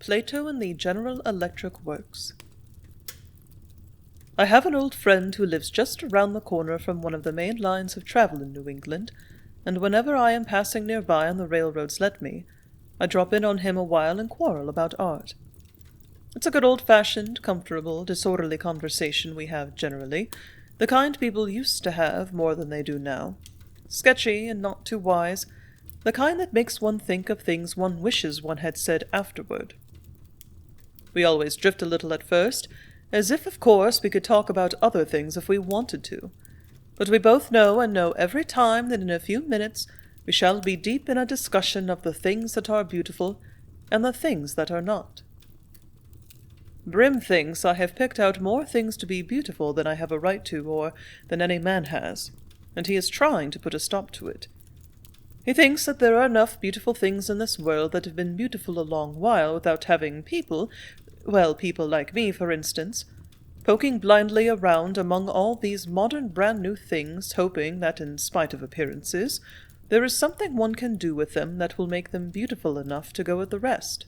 Plato and the General Electric Works. I have an old friend who lives just around the corner from one of the main lines of travel in New England, and whenever I am passing nearby and the railroads let me, I drop in on him a while and quarrel about art. It's a good old-fashioned, comfortable, disorderly conversation we have generally, the kind people used to have more than they do now. Sketchy and not too wise, the kind that makes one think of things one wishes one had said afterward. We always drift a little at first, as if, of course, we could talk about other things if we wanted to. But we both know and know every time that in a few minutes we shall be deep in a discussion of the things that are beautiful and the things that are not. Brim thinks I have picked out more things to be beautiful than I have a right to, or than any man has, and he is trying to put a stop to it. He thinks that there are enough beautiful things in this world that have been beautiful a long while without having people like me, for instance, poking blindly around among all these modern brand-new things, hoping that, in spite of appearances, there is something one can do with them that will make them beautiful enough to go with the rest.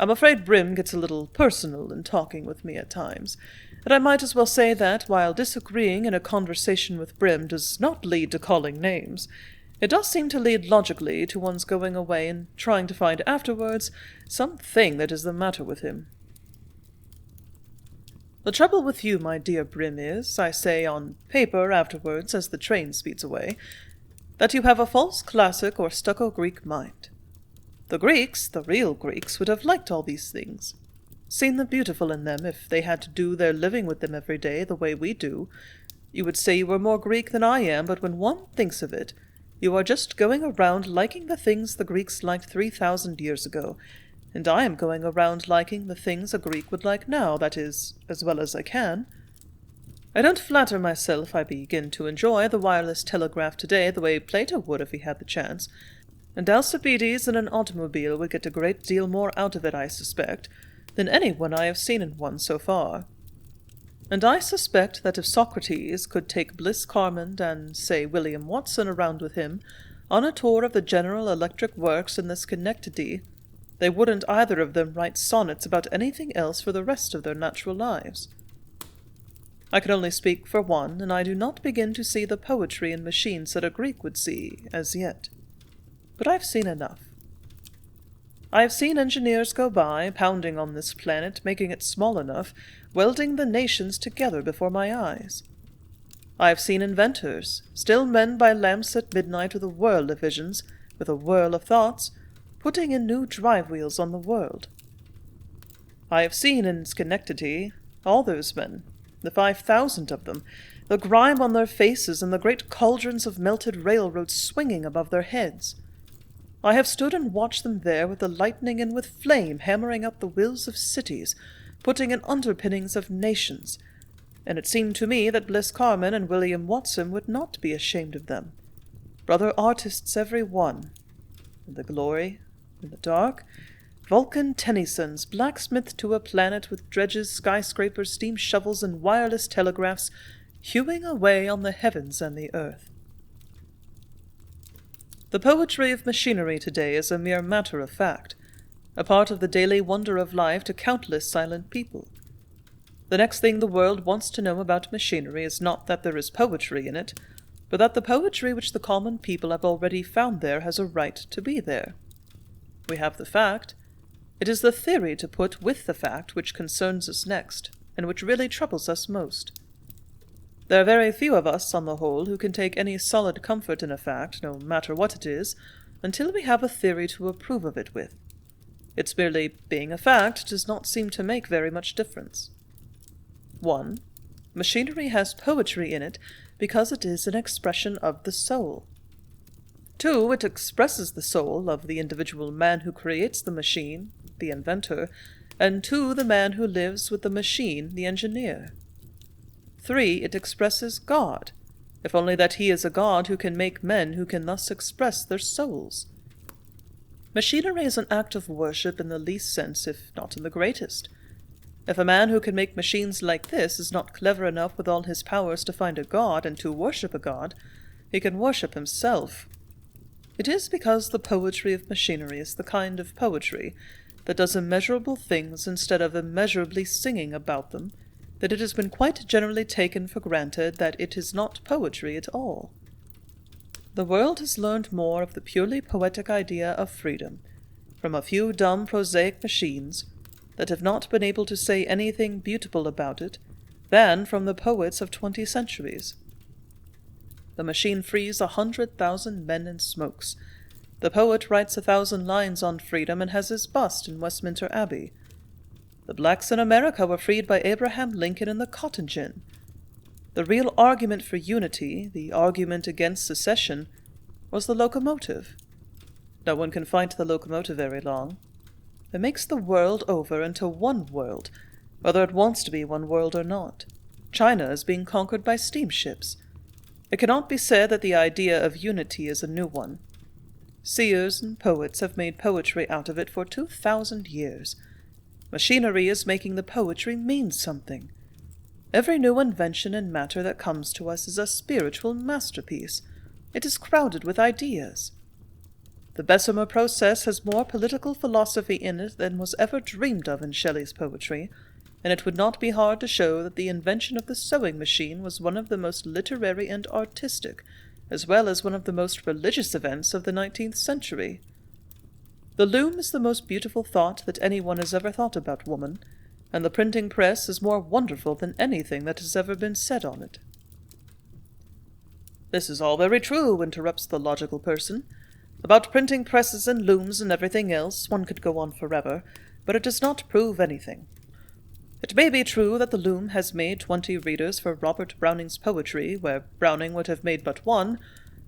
I'm afraid Brim gets a little personal in talking with me at times, and I might as well say that, while disagreeing in a conversation with Brim does not lead to calling names, it does seem to lead logically to one's going away and trying to find afterwards something that is the matter with him. The trouble with you, my dear Brim, is, I say on paper afterwards as the train speeds away, that you have a false classic or stucco Greek mind. The Greeks, the real Greeks, would have liked all these things, seen the beautiful in them if they had to do their living with them every day the way we do. You would say you were more Greek than I am, but when one thinks of it, you are just going around liking the things the Greeks liked 3,000 years ago, and I am going around liking the things a Greek would like now, that is, as well as I can. I don't flatter myself I begin to enjoy the wireless telegraph today the way Plato would if he had the chance, and Alcibiades in an automobile would get a great deal more out of it, I suspect, than anyone I have seen in one so far. And I suspect that if Socrates could take Bliss Carman and, say, William Watson around with him on a tour of the General Electric Works in the Schenectady, they wouldn't either of them write sonnets about anything else for the rest of their natural lives. I can only speak for one, and I do not begin to see the poetry in machines that a Greek would see, as yet. But I've seen enough. I have seen engineers go by, pounding on this planet, making it small enough, welding the nations together before my eyes. I have seen inventors, still men by lamps at midnight with a whirl of visions, with a whirl of thoughts, putting in new drive wheels on the world. I have seen in Schenectady all those men, the 5,000 of them, the grime on their faces and the great cauldrons of melted railroads swinging above their heads. I have stood and watched them there with the lightning and with flame hammering out the wills of cities, putting in underpinnings of nations, and it seemed to me that Bliss Carman and William Watson would not be ashamed of them. Brother artists every one. In the glory, in the dark, Vulcan Tennyson's blacksmith to a planet with dredges, skyscrapers, steam shovels, and wireless telegraphs, hewing away on the heavens and the earth. The poetry of machinery today is a mere matter of fact, a part of the daily wonder of life to countless silent people. The next thing the world wants to know about machinery is not that there is poetry in it, but that the poetry which the common people have already found there has a right to be there. We have the fact. It is the theory to put with the fact which concerns us next, and which really troubles us most. There are very few of us, on the whole, who can take any solid comfort in a fact, no matter what it is, until we have a theory to approve of it with. Its merely being a fact does not seem to make very much difference. 1. Machinery has poetry in it because it is an expression of the soul. 2. It expresses the soul of the individual man who creates the machine, the inventor, and 2. The man who lives with the machine, the engineer. 3. It expresses God, if only that he is a God who can make men who can thus express their souls. Machinery is an act of worship in the least sense, if not in the greatest. If a man who can make machines like this is not clever enough with all his powers to find a God and to worship a God, he can worship himself. It is because the poetry of machinery is the kind of poetry that does immeasurable things instead of immeasurably singing about them, that it has been quite generally taken for granted that it is not poetry at all. The world has learned more of the purely poetic idea of freedom from a few dumb prosaic machines that have not been able to say anything beautiful about it than from the poets of 20 centuries. The machine frees 100,000 men and smokes. The poet writes 1,000 lines on freedom and has his bust in Westminster Abbey. The blacks in America were freed by Abraham Lincoln and the cotton gin. The real argument for unity, the argument against secession, was the locomotive. No one can fight the locomotive very long. It makes the world over into one world, whether it wants to be one world or not. China is being conquered by steamships. It cannot be said that the idea of unity is a new one. Seers and poets have made poetry out of it for 2,000 years. Machinery is making the poetry mean something. Every new invention in matter that comes to us is a spiritual masterpiece. It is crowded with ideas. The Bessemer process has more political philosophy in it than was ever dreamed of in Shelley's poetry, and it would not be hard to show that the invention of the sewing machine was one of the most literary and artistic, as well as one of the most religious events of the 19th century. The loom is the most beautiful thought that anyone has ever thought about woman, and the printing press is more wonderful than anything that has ever been said on it. This is all very true, interrupts the logical person. About printing presses and looms and everything else, one could go on forever, but it does not prove anything. It may be true that the loom has made 20 readers for Robert Browning's poetry, where Browning would have made but one,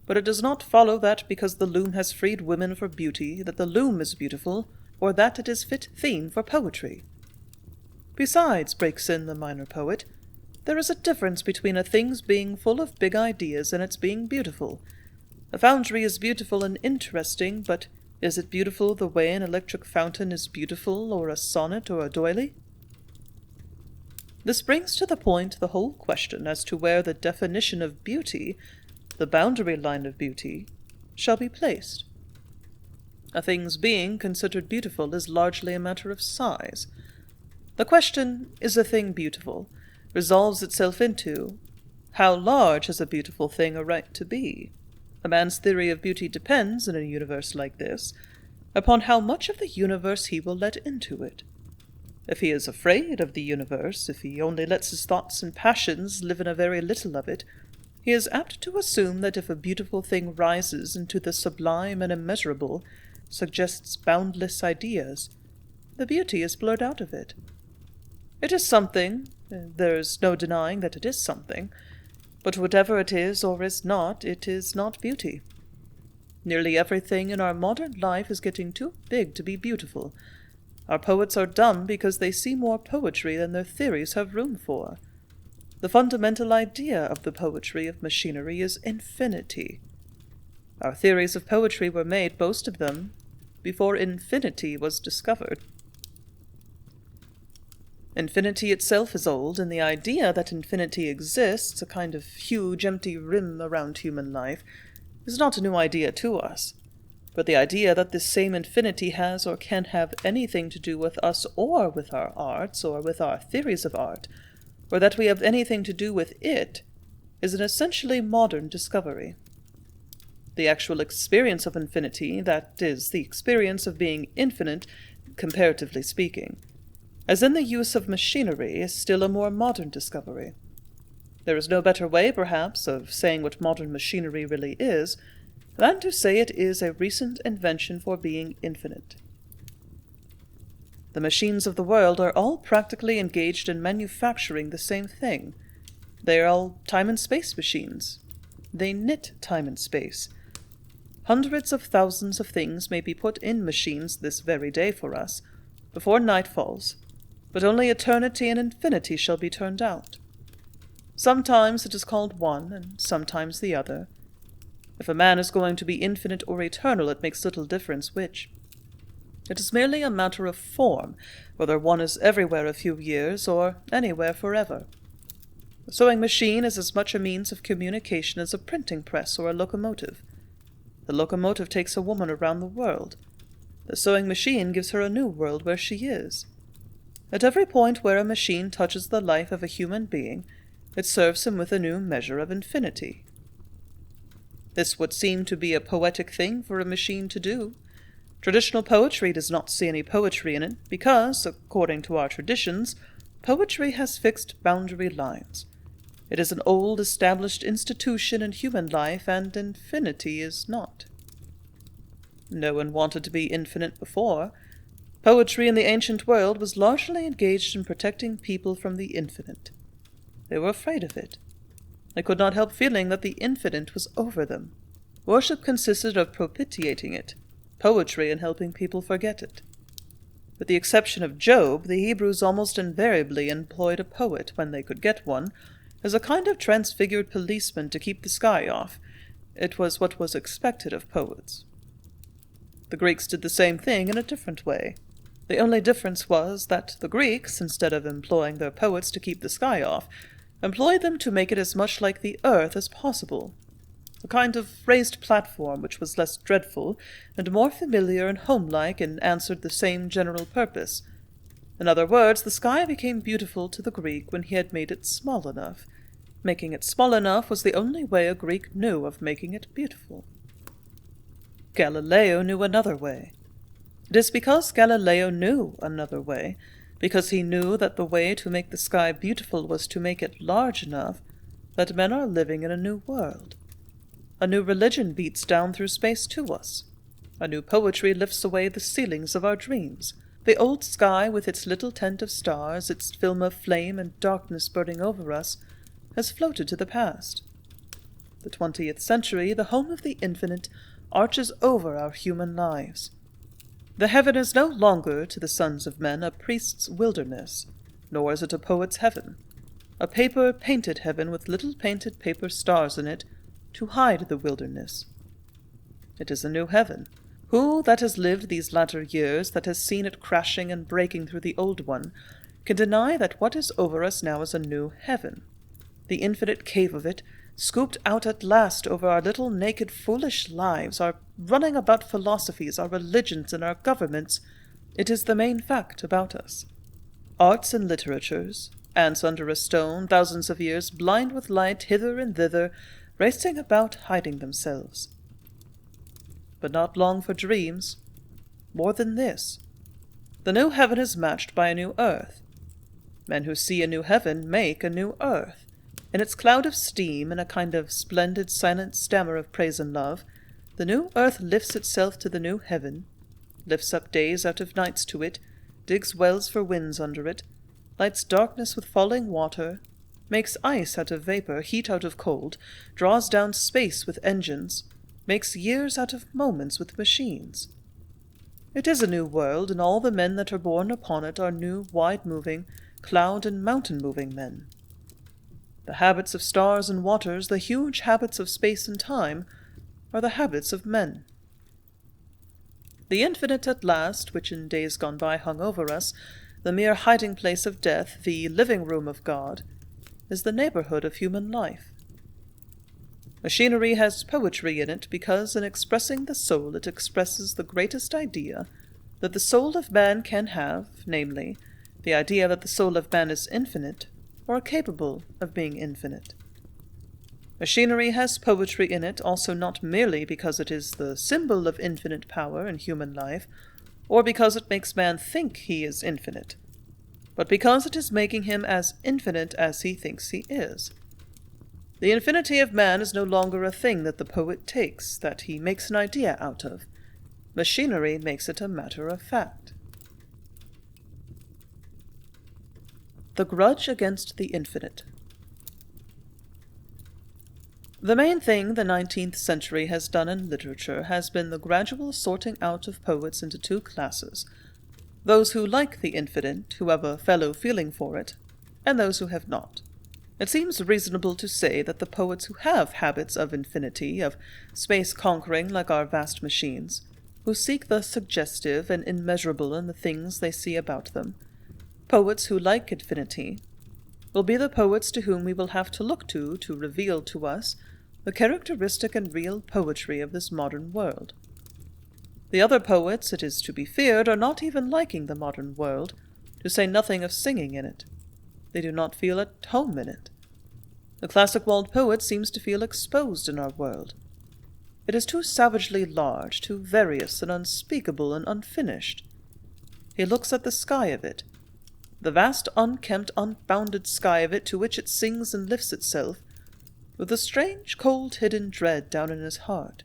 but it does not follow that because the loom has freed women for beauty, that the loom is beautiful, or that it is fit theme for poetry. Besides, breaks in the minor poet, there is a difference between a thing's being full of big ideas and its being beautiful. A foundry is beautiful and interesting, but is it beautiful the way an electric fountain is beautiful, or a sonnet, or a doily? This brings to the point the whole question as to where the definition of beauty, the boundary line of beauty, shall be placed. A thing's being considered beautiful is largely a matter of size. The question, is a thing beautiful, resolves itself into, how large has a beautiful thing a right to be? A man's theory of beauty depends, in a universe like this, upon how much of the universe he will let into it. If he is afraid of the universe, if he only lets his thoughts and passions live in a very little of it, he is apt to assume that if a beautiful thing rises into the sublime and immeasurable, suggests boundless ideas, the beauty is blurred out of it. It is something, there is no denying that it is something, but whatever it is or is not, it is not beauty. Nearly everything in our modern life is getting too big to be beautiful. Our poets are dumb because they see more poetry than their theories have room for. The fundamental idea of the poetry of machinery is infinity. Our theories of poetry were made, most of them, before infinity was discovered. Infinity itself is old, and the idea that infinity exists, a kind of huge empty rim around human life, is not a new idea to us. But the idea that this same infinity has or can have anything to do with us or with our arts or with our theories of art, or that we have anything to do with it, is an essentially modern discovery. The actual experience of infinity, that is, the experience of being infinite, comparatively speaking, as in the use of machinery, is still a more modern discovery. There is no better way, perhaps, of saying what modern machinery really is, than to say it is a recent invention for being infinite. The machines of the world are all practically engaged in manufacturing the same thing. They are all time and space machines. They knit time and space. Hundreds of thousands of things may be put in machines this very day for us, before night falls, but only eternity and infinity shall be turned out. Sometimes it is called one, and sometimes the other. If a man is going to be infinite or eternal, it makes little difference which. It is merely a matter of form, whether one is everywhere a few years or anywhere forever. The sewing machine is as much a means of communication as a printing press or a locomotive. The locomotive takes a woman around the world. The sewing machine gives her a new world where she is. At every point where a machine touches the life of a human being, it serves him with a new measure of infinity. This would seem to be a poetic thing for a machine to do. Traditional poetry does not see any poetry in it because, according to our traditions, poetry has fixed boundary lines. It is an old established institution in human life, and infinity is not. No one wanted to be infinite before. Poetry in the ancient world was largely engaged in protecting people from the infinite. They were afraid of it. They could not help feeling that the infinite was over them. Worship consisted of propitiating it, poetry in helping people forget it. With the exception of Job, the Hebrews almost invariably employed a poet, when they could get one, as a kind of transfigured policeman to keep the sky off. It was what was expected of poets. The Greeks did the same thing in a different way. The only difference was that the Greeks, instead of employing their poets to keep the sky off, employed them to make it as much like the earth as possible, a kind of raised platform which was less dreadful and more familiar and homelike and answered the same general purpose. In other words, the sky became beautiful to the Greek when he had made it small enough. Making it small enough was the only way a Greek knew of making it beautiful. Galileo knew another way. It is because Galileo knew another way, because he knew that the way to make the sky beautiful was to make it large enough, that men are living in a new world. A new religion beats down through space to us. A new poetry lifts away the ceilings of our dreams. The old sky, with its little tent of stars, its film of flame and darkness burning over us, has floated to the past. The 20th century, the home of the infinite, arches over our human lives. The heaven is no longer, to the sons of men, a priest's wilderness, nor is it a poet's heaven, a paper-painted heaven with little painted paper stars in it to hide the wilderness. It is a new heaven. Who that has lived these latter years, that has seen it crashing and breaking through the old one, can deny that what is over us now is a new heaven? The infinite cave of it, scooped out at last over our little naked foolish lives, our running about philosophies, our religions, and our governments, it is the main fact about us. Arts and literatures, ants under a stone, thousands of years blind with light hither and thither, racing about hiding themselves. But not long for dreams. More than this. The new heaven is matched by a new earth. Men who see a new heaven make a new earth. In its cloud of steam, in a kind of splendid silent stammer of praise and love, the new earth lifts itself to the new heaven, lifts up days out of nights to it, digs wells for winds under it, lights darkness with falling water, makes ice out of vapor, heat out of cold, draws down space with engines, makes years out of moments with machines. It is a new world, and all the men that are born upon it are new, wide-moving, cloud- and mountain-moving men. The habits of stars and waters, the huge habits of space and time, are the habits of men. The infinite at last, which in days gone by hung over us, the mere hiding-place of death, the living-room of God, is the neighborhood of human life. Machinery has poetry in it because in expressing the soul it expresses the greatest idea that the soul of man can have, namely, the idea that the soul of man is infinite, or capable of being infinite. Machinery has poetry in it also not merely because it is the symbol of infinite power in human life, or because it makes man think he is infinite, but because it is making him as infinite as he thinks he is. The infinity of man is no longer a thing that the poet takes, that he makes an idea out of. Machinery makes it a matter of fact. The grudge against the infinite. The main thing the 19th century has done in literature has been the gradual sorting out of poets into two classes, those who like the infinite, who have a fellow feeling for it, and those who have not. It seems reasonable to say that the poets who have habits of infinity, of space conquering like our vast machines, who seek the suggestive and immeasurable in the things they see about them, poets who like infinity, will be the poets to whom we will have to look to reveal to us the characteristic and real poetry of this modern world. The other poets, it is to be feared, are not even liking the modern world, to say nothing of singing in it. They do not feel at home in it. The classic world poet seems to feel exposed in our world. It is too savagely large, too various and unspeakable and unfinished. He looks at the sky of it, the vast, unkempt, unbounded sky of it to which it sings and lifts itself, with a strange, cold, hidden dread down in his heart.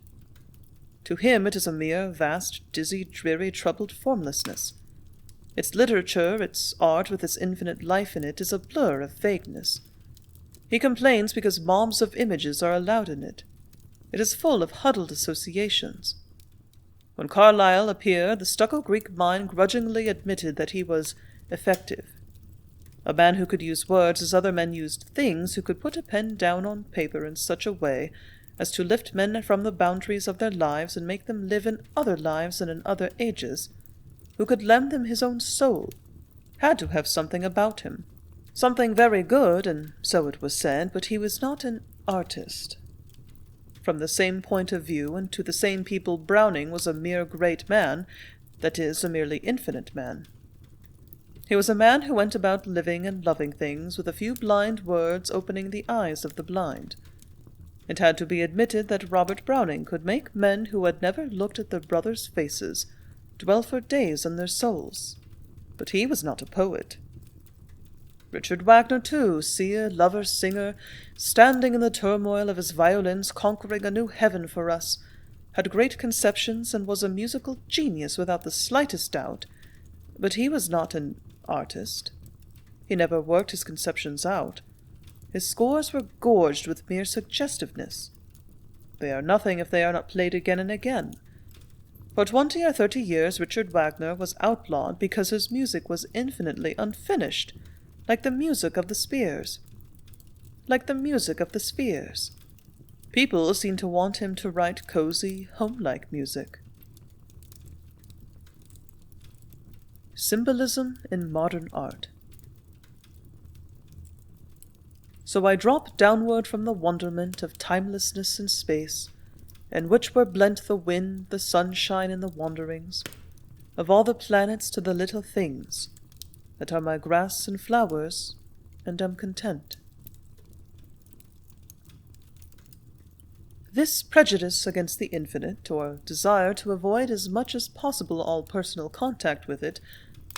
To him it is a mere, vast, dizzy, dreary, troubled formlessness. Its literature, its art with its infinite life in it, is a blur of vagueness. He complains because mobs of images are allowed in it. It is full of huddled associations. When Carlyle appeared, the stucco Greek mind grudgingly admitted that he was effective. A man who could use words as other men used things, who could put a pen down on paper in such a way as to lift men from the boundaries of their lives and make them live in other lives and in other ages, who could lend them his own soul, had to have something about him. Something very good, and so it was said, but he was not an artist. From the same point of view, and to the same people, Browning was a mere great man, that is, a merely infinite man. He was a man who went about living and loving things, with a few blind words opening the eyes of the blind. It had to be admitted that Robert Browning could make men who had never looked at their brothers' faces dwell for days on their souls. But he was not a poet. Richard Wagner, too, seer, lover, singer, standing in the turmoil of his violins, conquering a new heaven for us, had great conceptions and was a musical genius without the slightest doubt, but he was not an artist. He never worked his conceptions out. His scores were gorged with mere suggestiveness. They are nothing if they are not played again and again. For 20 or 30 years Richard Wagner was outlawed because his music was infinitely unfinished, like the music of the Spheres. Like the music of the Spheres. People seemed to want him to write cozy, home-like music. Symbolism in modern art. So I drop downward from the wonderment of timelessness in space, in which were blent the wind, the sunshine, and the wanderings, of all the planets to the little things, that are my grass and flowers, and am content. This prejudice against the infinite, or desire to avoid as much as possible all personal contact with it,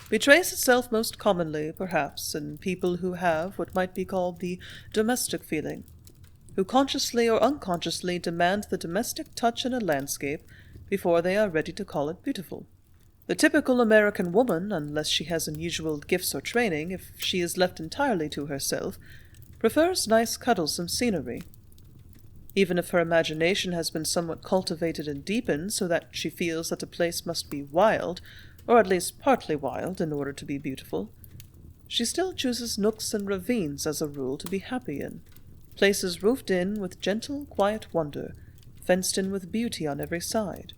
betrays itself most commonly, perhaps, in people who have what might be called the domestic feeling, who consciously or unconsciously demand the domestic touch in a landscape before they are ready to call it beautiful. The typical American woman, unless she has unusual gifts or training, if she is left entirely to herself, prefers nice cuddlesome scenery. Even if her imagination has been somewhat cultivated and deepened so that she feels that a place must be wild, or at least partly wild, in order to be beautiful, she still chooses nooks and ravines as a rule to be happy in, places roofed in with gentle, quiet wonder, fenced in with beauty on every side.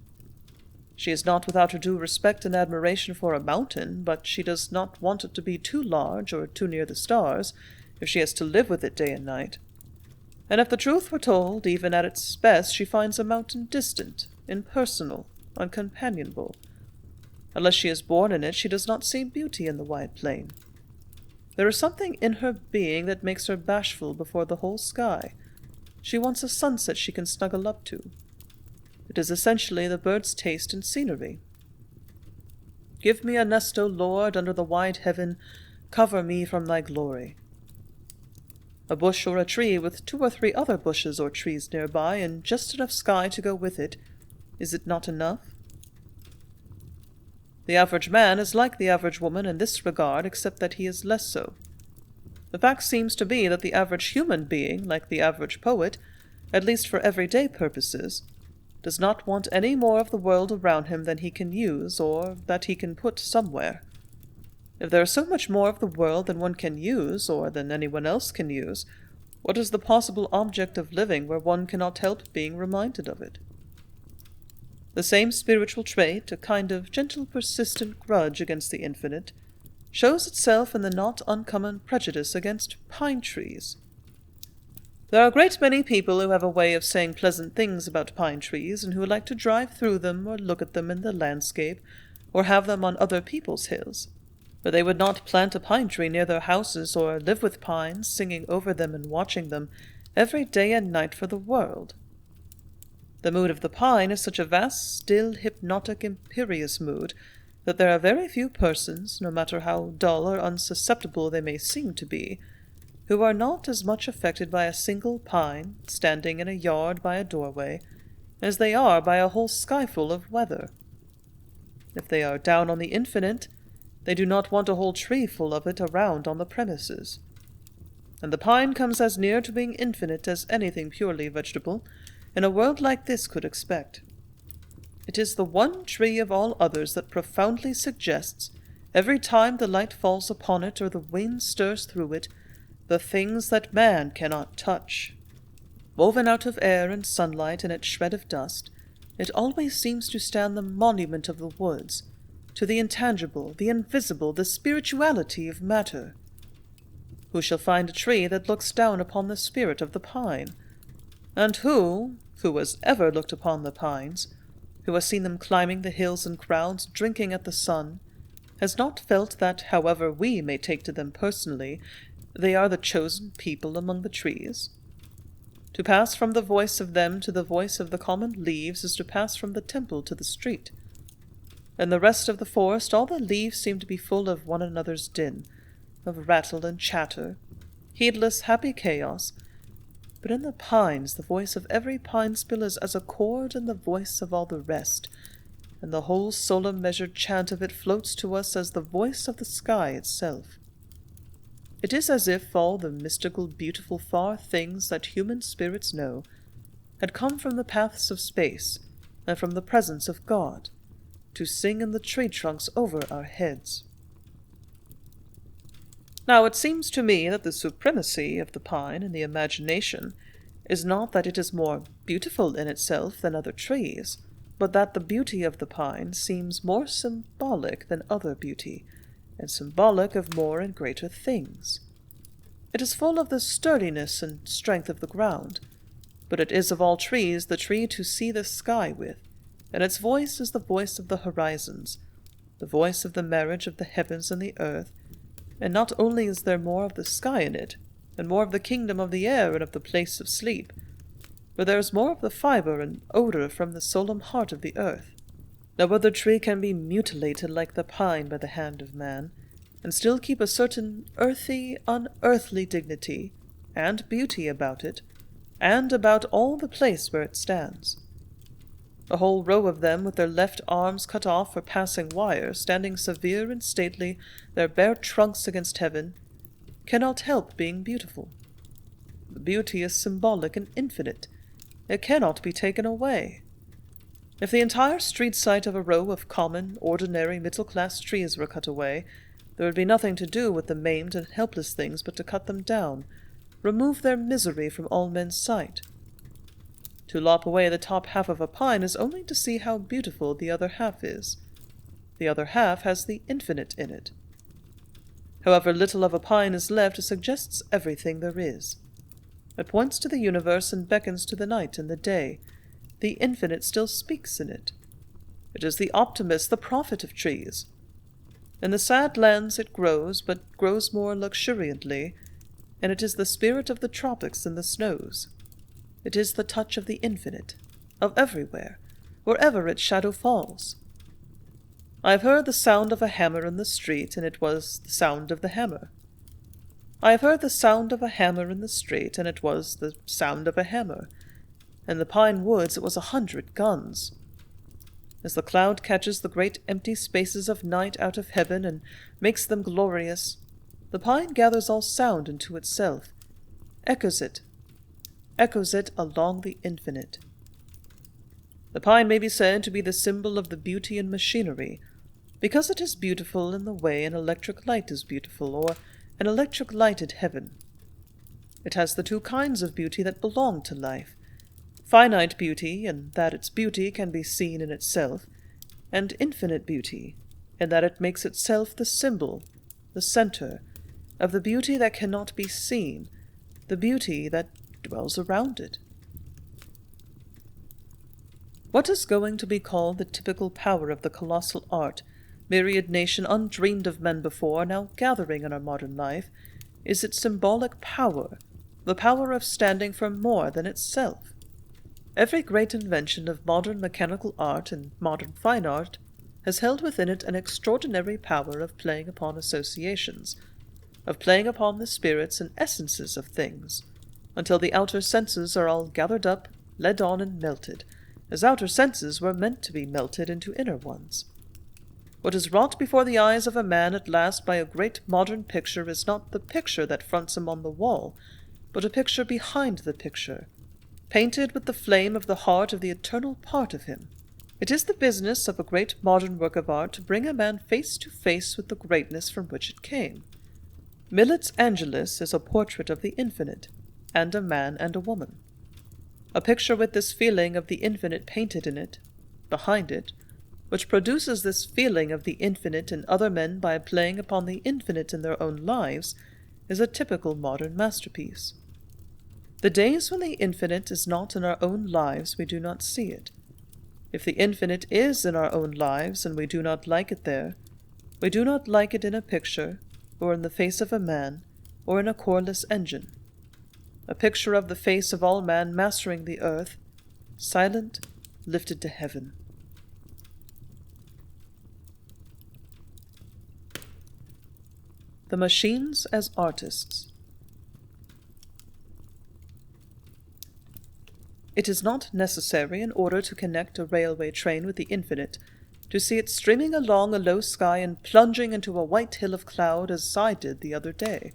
She is not without her due respect and admiration for a mountain, but she does not want it to be too large or too near the stars, if she has to live with it day and night. And if the truth were told, even at its best, she finds a mountain distant, impersonal, uncompanionable. Unless she is born in it, she does not see beauty in the wide plain. There is something in her being that makes her bashful before the whole sky. She wants a sunset she can snuggle up to. It is essentially the bird's taste in scenery. Give me a nest, O Lord, under the wide heaven, cover me from thy glory. A bush or a tree with 2 or 3 other bushes or trees nearby, and just enough sky to go with it, is it not enough? The average man is like the average woman in this regard, except that he is less so. The fact seems to be that the average human being, like the average poet, at least for everyday purposes, does not want any more of the world around him than he can use, or that he can put somewhere. If there is so much more of the world than one can use, or than anyone else can use, what is the possible object of living where one cannot help being reminded of it? The same spiritual trait, a kind of gentle persistent grudge against the infinite, shows itself in the not uncommon prejudice against pine trees. There are a great many people who have a way of saying pleasant things about pine trees, and who like to drive through them, or look at them in the landscape, or have them on other people's hills. But they would not plant a pine tree near their houses, or live with pines, singing over them and watching them, every day and night for the world. The mood of the pine is such a vast, still, hypnotic, imperious mood, that there are very few persons, no matter how dull or unsusceptible they may seem to be, who are not as much affected by a single pine, standing in a yard by a doorway, as they are by a whole skyful of weather. If they are down on the infinite, they do not want a whole tree full of it around on the premises. And the pine comes as near to being infinite as anything purely vegetable in a world like this could expect. It is the one tree of all others that profoundly suggests, every time the light falls upon it or the wind stirs through it, the things that man cannot touch. Woven out of air and sunlight and its shred of dust, it always seems to stand the monument of the woods, to the intangible, the invisible, the spirituality of matter. Who shall find a tree that looks down upon the spirit of the pine? And who has ever looked upon the pines, who has seen them climbing the hills in crowds, drinking at the sun, has not felt that, however we may take to them personally, they are the chosen people among the trees? To pass from the voice of them to the voice of the common leaves is to pass from the temple to the street. In the rest of the forest all the leaves seem to be full of one another's din, of rattle and chatter, heedless, happy chaos, but in the pines the voice of every pine spill is as a chord in the voice of all the rest, and the whole solemn measured chant of it floats to us as the voice of the sky itself. It is as if all the mystical, beautiful, far things that human spirits know had come from the paths of space and from the presence of God, to sing in the tree trunks over our heads. Now it seems to me that the supremacy of the pine in the imagination is not that it is more beautiful in itself than other trees, but that the beauty of the pine seems more symbolic than other beauty, and symbolic of more and greater things. It is full of the sturdiness and strength of the ground, but it is of all trees the tree to see the sky with, and its voice is the voice of the horizons, the voice of the marriage of the heavens and the earth, and not only is there more of the sky in it, and more of the kingdom of the air and of the place of sleep, but there is more of the fibre and odour from the solemn heart of the earth. No other tree can be mutilated like the pine by the hand of man, and still keep a certain earthy, unearthly dignity and beauty about it, and about all the place where it stands. A whole row of them, with their left arms cut off for passing wire, standing severe and stately, their bare trunks against heaven, cannot help being beautiful. The beauty is symbolic and infinite. It cannot be taken away. If the entire street site of a row of common, ordinary, middle-class trees were cut away, there would be nothing to do with the maimed and helpless things but to cut them down, remove their misery from all men's sight. To lop away the top half of a pine is only to see how beautiful the other half is. The other half has the infinite in it. However little of a pine is left, it suggests everything there is. It points to the universe and beckons to the night and the day. The infinite still speaks in it. It is the optimist, the prophet of trees. In the sad lands it grows, but grows more luxuriantly, and it is the spirit of the tropics in the snows. It is the touch of the infinite, of everywhere, wherever its shadow falls. I have heard the sound of a hammer in the street, and it was the sound of the hammer. I have heard the sound of a hammer in the street, and it was the sound of a hammer. In the pine woods it was 100 guns. As the cloud catches the great empty spaces of night out of heaven and makes them glorious, the pine gathers all sound into itself, echoes it along the infinite. The pine may be said to be the symbol of the beauty in machinery, because it is beautiful in the way an electric light is beautiful, or an electric lighted heaven. It has the two kinds of beauty that belong to life, finite beauty, in that its beauty can be seen in itself, and infinite beauty, in that it makes itself the symbol, the center, of the beauty that cannot be seen, the beauty that dwells around it. What is going to be called the typical power of the colossal art, myriad nation undreamed of men before, now gathering in our modern life, is its symbolic power, the power of standing for more than itself. Every great invention of modern mechanical art and modern fine art has held within it an extraordinary power of playing upon associations, of playing upon the spirits and essences of things, until the outer senses are all gathered up, led on, and melted, as outer senses were meant to be melted into inner ones. What is wrought before the eyes of a man at last by a great modern picture is not the picture that fronts him on the wall, but a picture behind the picture, painted with the flame of the heart of the eternal part of him. It is the business of a great modern work of art to bring a man face to face with the greatness from which it came. Millet's Angelus is a portrait of the infinite, and a man and a woman. A picture with this feeling of the infinite painted in it, behind it, which produces this feeling of the infinite in other men by playing upon the infinite in their own lives, is a typical modern masterpiece. The days when the infinite is not in our own lives, we do not see it. If the infinite is in our own lives and we do not like it there, we do not like it in a picture, or in the face of a man, or in a coreless engine. A picture of the face of all man mastering the earth, silent, lifted to heaven. The machines as artists. It is not necessary, in order to connect a railway train with the infinite, to see it streaming along a low sky and plunging into a white hill of cloud as I did the other day.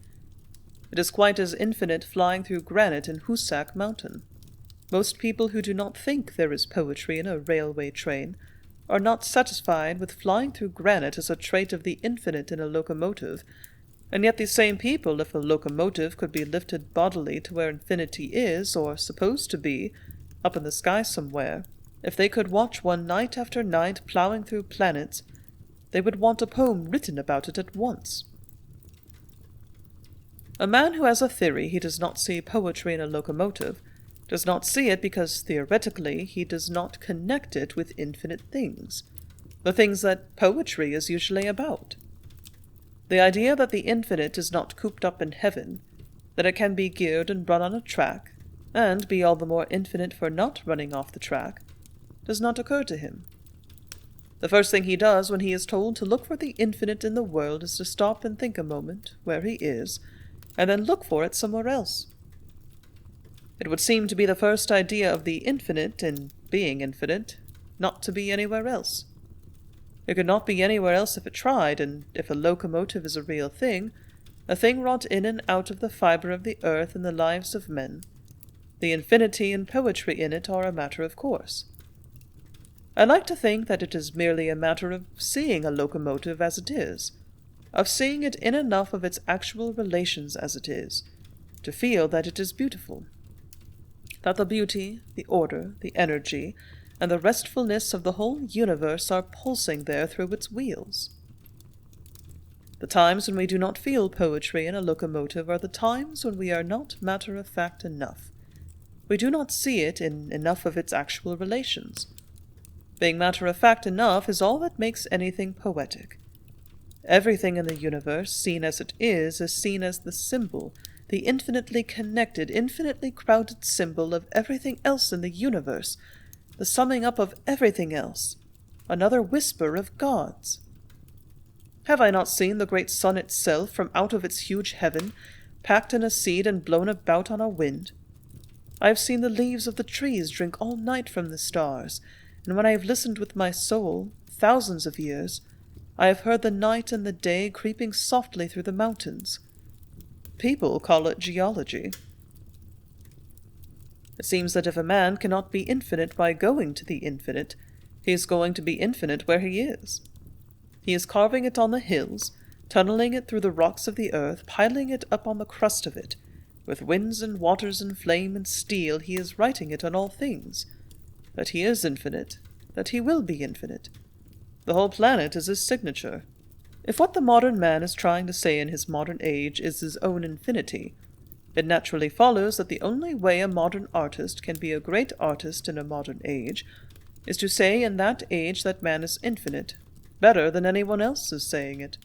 It is quite as infinite flying through granite in Hoosac Mountain. Most people who do not think there is poetry in a railway train are not satisfied with flying through granite as a trait of the infinite in a locomotive, and yet these same people, if a locomotive could be lifted bodily to where infinity is, or supposed to be, up in the sky somewhere, if they could watch one night after night ploughing through planets, they would want a poem written about it at once. A man who has a theory he does not see poetry in a locomotive does not see it because, theoretically, he does not connect it with infinite things, the things that poetry is usually about. The idea that the infinite is not cooped up in heaven, that it can be geared and run on a track, and be all the more infinite for not running off the track, does not occur to him. The first thing he does when he is told to look for the infinite in the world is to stop and think a moment where he is, and then look for it somewhere else. It would seem to be the first idea of the infinite in being infinite, not to be anywhere else. It could not be anywhere else if it tried, and if a locomotive is a real thing, a thing wrought in and out of the fibre of the earth and the lives of men, the infinity and poetry in it are a matter of course. I like to think that it is merely a matter of seeing a locomotive as it is, of seeing it in enough of its actual relations as it is, to feel that it is beautiful, that the beauty, the order, the energy, and the restfulness of the whole universe are pulsing there through its wheels. The times when we do not feel poetry in a locomotive are the times when we are not matter-of-fact enough. We do not see it in enough of its actual relations. Being matter-of-fact enough is all that makes anything poetic. Everything in the universe, seen as it is seen as the symbol, the infinitely connected, infinitely crowded symbol of everything else in the universe, the summing up of everything else, another whisper of God's. Have I not seen the great sun itself from out of its huge heaven, packed in a seed and blown about on a wind? I have seen the leaves of the trees drink all night from the stars, and when I have listened with my soul, thousands of years, I have heard the night and the day creeping softly through the mountains. People call it geology. It seems that if a man cannot be infinite by going to the infinite, he is going to be infinite where he is. He is carving it on the hills, tunneling it through the rocks of the earth, piling it up on the crust of it. With winds and waters and flame and steel he is writing it on all things. That he is infinite, that he will be infinite. The whole planet is his signature. If what the modern man is trying to say in his modern age is his own infinity, It naturally follows that the only way a modern artist can be a great artist in a modern age is to say in that age that man is infinite, better than anyone else is saying it.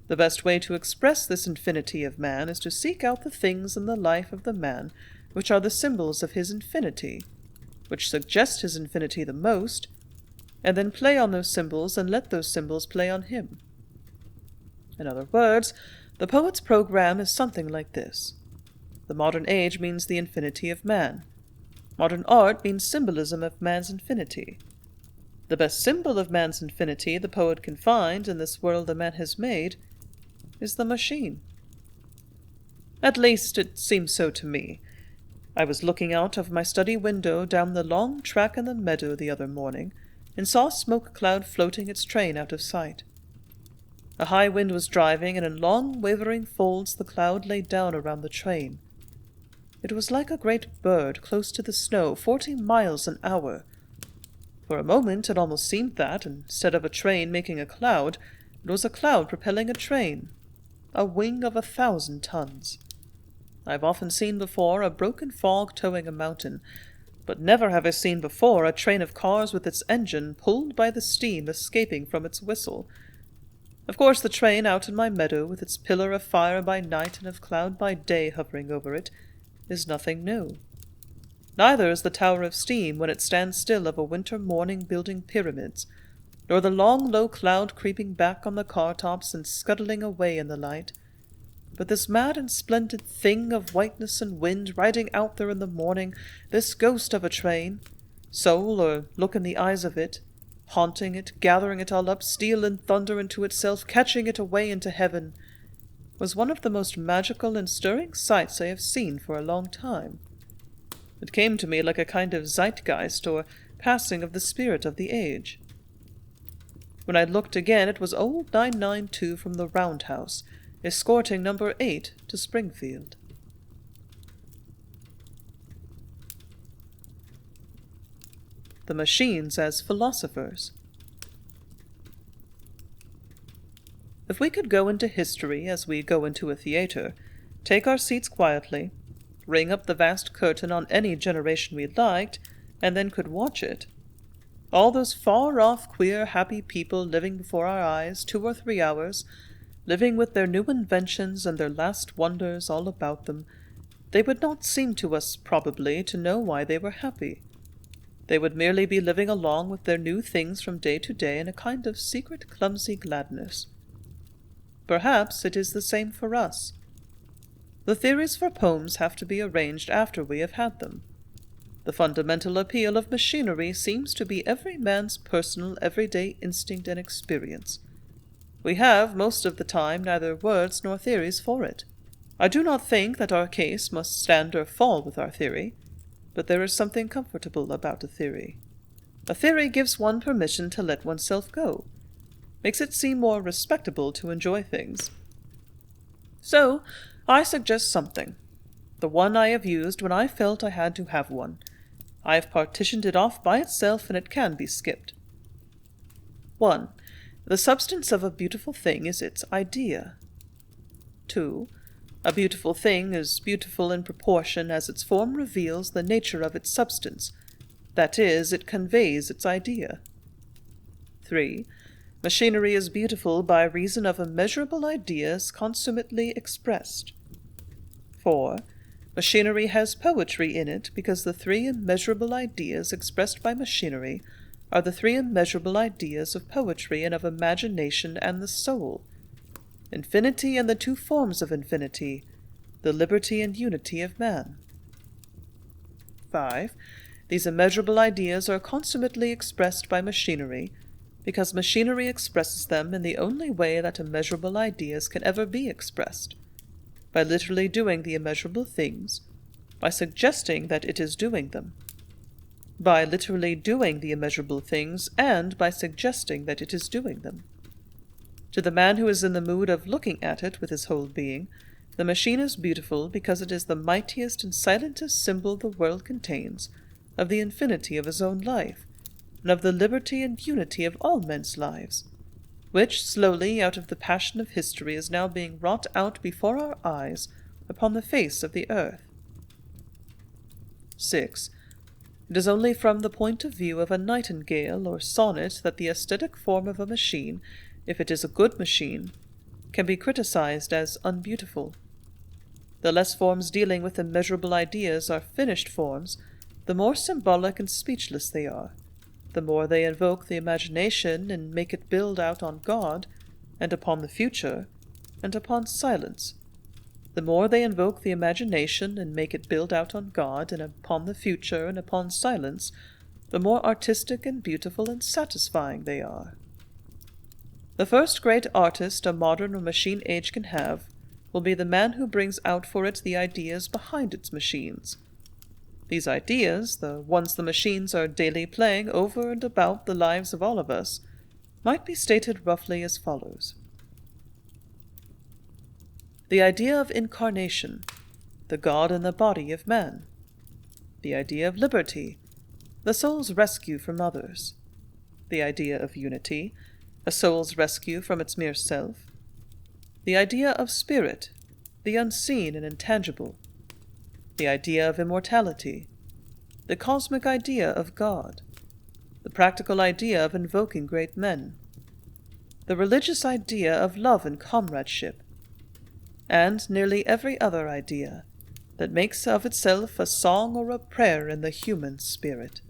The best way to express this infinity of man is to seek out the things in the life of the man which are the symbols of his infinity, which suggest his infinity the most, and then play on those symbols and let those symbols play on him. In other words, the poet's program is something like this. The modern age means the infinity of man. Modern art means symbolism of man's infinity. The best symbol of man's infinity the poet can find in this world the man has made is the machine. At least it seems so to me. I was looking out of my study window down the long track in the meadow the other morning, and saw a smoke cloud floating its train out of sight. A high wind was driving, and in long wavering folds the cloud lay down around the train. It was like a great bird close to the snow, 40 miles an hour. For a moment it almost seemed that, instead of a train making a cloud, it was a cloud propelling a train, a wing of 1,000 tons. I've often seen before a broken fog towing a mountain, but never have I seen before a train of cars with its engine pulled by the steam escaping from its whistle. Of course the train out in my meadow, with its pillar of fire by night and of cloud by day hovering over it, is nothing new. Neither is the tower of steam when it stands still of a winter morning building pyramids, nor the long low cloud creeping back on the car-tops and scuttling away in the light. But this mad and splendid thing of whiteness and wind riding out there in the morning, this ghost of a train, soul or look in the eyes of it, haunting it, gathering it all up, steel and thunder into itself, catching it away into heaven, was one of the most magical and stirring sights I have seen for a long time. It came to me like a kind of zeitgeist or passing of the spirit of the age. When I looked again, it was old 992 from the roundhouse, escorting number 8 to Springfield. The machines as philosophers. If we could go into history as we go into a theater, take our seats quietly, ring up the vast curtain on any generation we liked, and then could watch it, all those far-off, queer, happy people living before our eyes 2 or 3 hours, living with their new inventions and their last wonders all about them, they would not seem to us, probably, to know why they were happy. They would merely be living along with their new things from day to day in a kind of secret, clumsy gladness. Perhaps it is the same for us. The theories for poems have to be arranged after we have had them. The fundamental appeal of machinery seems to be every man's personal, everyday instinct and experience. We have, most of the time, neither words nor theories for it. I do not think that our case must stand or fall with our theory, but there is something comfortable about a theory. A theory gives one permission to let oneself go, makes it seem more respectable to enjoy things. So, I suggest something, the one I have used when I felt I had to have one. I have partitioned it off by itself, and it can be skipped. 1. The substance of a beautiful thing is its idea. 2. A beautiful thing is beautiful in proportion as its form reveals the nature of its substance, that is, it conveys its idea. 3. Machinery is beautiful by reason of immeasurable ideas consummately expressed. 4. Machinery has poetry in it because the 3 immeasurable ideas expressed by machinery are the 3 immeasurable ideas of poetry and of imagination and the soul, infinity and the 2 forms of infinity, the liberty and unity of man. 5. These immeasurable ideas are consummately expressed by machinery because machinery expresses them in the only way that immeasurable ideas can ever be expressed, by literally doing the immeasurable things, by suggesting that it is doing them, by literally doing the immeasurable things, and by suggesting that it is doing them. To the man who is in the mood of looking at it with his whole being, the machine is beautiful because it is the mightiest and silentest symbol the world contains of the infinity of his own life, and of the liberty and unity of all men's lives, which slowly, out of the passion of history, is now being wrought out before our eyes upon the face of the earth. 6. It is only from the point of view of a nightingale or sonnet that the aesthetic form of a machine, if it is a good machine, can be criticized as unbeautiful. The less forms dealing with immeasurable ideas are finished forms, the more symbolic and speechless they are, the more they invoke the imagination and make it build out on God, and upon the future, and upon silence. The more they invoke the imagination and make it build out on God, and upon the future, and upon silence, the more artistic and beautiful and satisfying they are. The first great artist a modern or machine age can have will be the man who brings out for it the ideas behind its machines. These ideas, the ones the machines are daily playing over and about the lives of all of us, might be stated roughly as follows. The idea of incarnation, the God in the body of man. The idea of liberty, the soul's rescue from others. The idea of unity, a soul's rescue from its mere self. The idea of spirit, the unseen and intangible. The idea of immortality, the cosmic idea of God. The practical idea of invoking great men. The religious idea of love and comradeship. And nearly every other idea that makes of itself a song or a prayer in the human spirit.